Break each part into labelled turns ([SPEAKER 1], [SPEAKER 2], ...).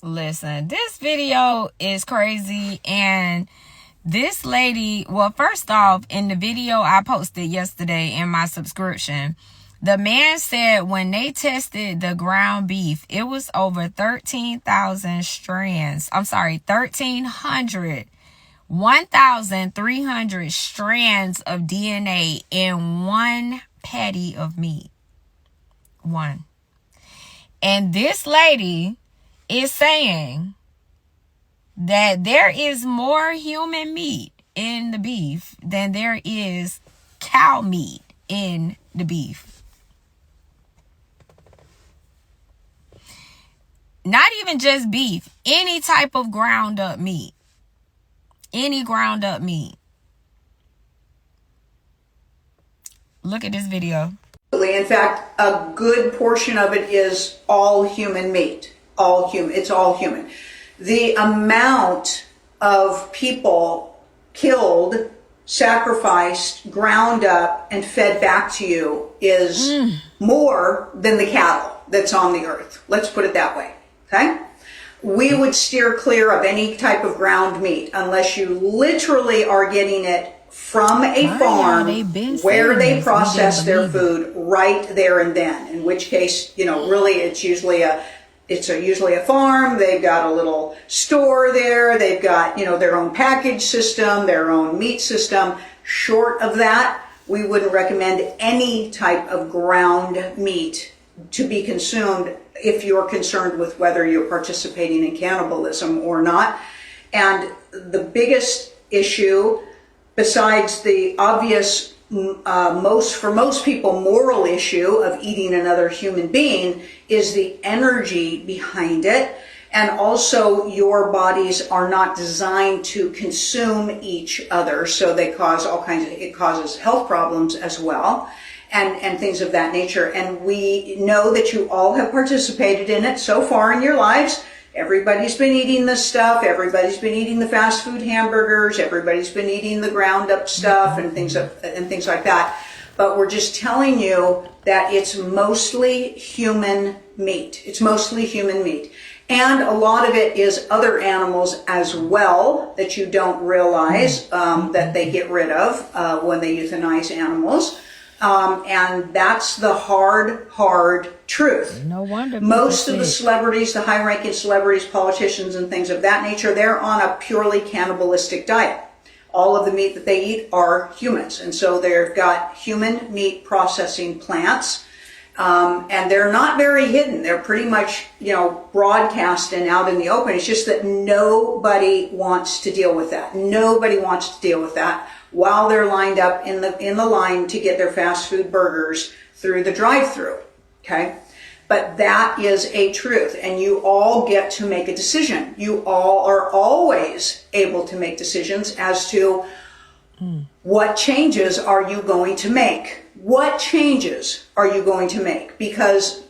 [SPEAKER 1] Listen, this video is crazy, and this lady, well, first off, in the video I posted yesterday in my subscription, the man said when they tested the ground beef, it was over 13,000 strands. I'm sorry, 1,300 strands of DNA in one patty of meat. One. And this lady is saying that there is more human meat in the beef than there is cow meat in the beef. Not even just beef, any type of ground up meat. Any ground up meat. Look at this video.
[SPEAKER 2] In fact, a good portion of it is all human meat. All human. It's all human. The amount of people killed, sacrificed, ground up, and fed back to you is more than the cattle that's on the earth. Let's put it that way. Okay? We would steer clear of any type of ground meat unless you literally are getting it from a farm where they process their food right there and then. In which case, really it's usually a farm. They've got a little store there. They've got, their own package system, their own meat system. Short of that, we wouldn't recommend any type of ground meat to be consumed if you're concerned with whether you're participating in cannibalism or not. And the biggest issue, besides the obvious, for most people, moral issue of eating another human being, is the energy behind it. And also, your bodies are not designed to consume each other, so they cause it causes health problems as well, and things of that nature. And we know that you all have participated in it so far in your lives. Everybody's been eating this stuff. Everybody's been eating the fast food hamburgers. Everybody's been eating the ground up stuff and things like that. But we're just telling you that it's mostly human meat. It's mostly human meat. And a lot of it is other animals as well that you don't realize that they get rid of when they euthanize animals. And that's the hard truth.
[SPEAKER 1] No wonder.
[SPEAKER 2] Most of the celebrities, the high-ranking celebrities, politicians, and things of that nature, they're on a purely cannibalistic diet. All of the meat that they eat are humans. And so they've got human meat processing plants. And they're not very hidden. They're pretty much, broadcast and out in the open. It's just that nobody wants to deal with that. Nobody wants to deal with that while they're lined up in the line to get their fast food burgers through the drive-thru. Okay? But that is a truth, and you all get to make a decision. You all are always able to make decisions as to what changes are you going to make. What changes are you going to make? Because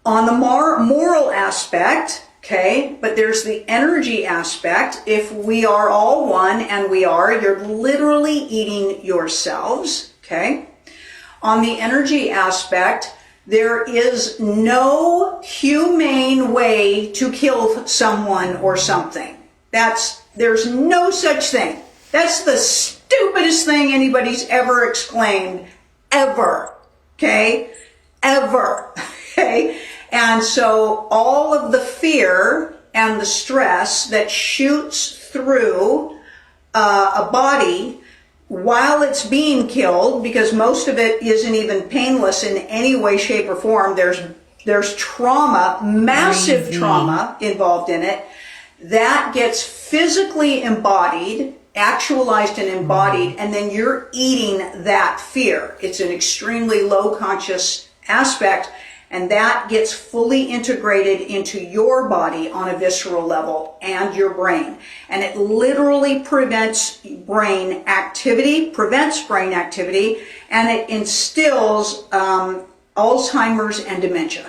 [SPEAKER 2] on the moral aspect, okay, but there's the energy aspect. If we are all one, and you're literally eating yourselves, okay? On the energy aspect, there is no humane way to kill someone or something. There's no such thing. That's the stupidest thing anybody's ever exclaimed, ever, okay? Ever, okay? And so all of the fear and the stress that shoots through a body while it's being killed, because most of it isn't even painless in any way, shape, or form. There's trauma, massive trauma involved in it, that gets physically embodied, actualized and embodied, and then you're eating that fear. It's an extremely low conscious aspect, and that gets fully integrated into your body on a visceral level and your brain. And it literally prevents brain activity, and it instills Alzheimer's and dementia.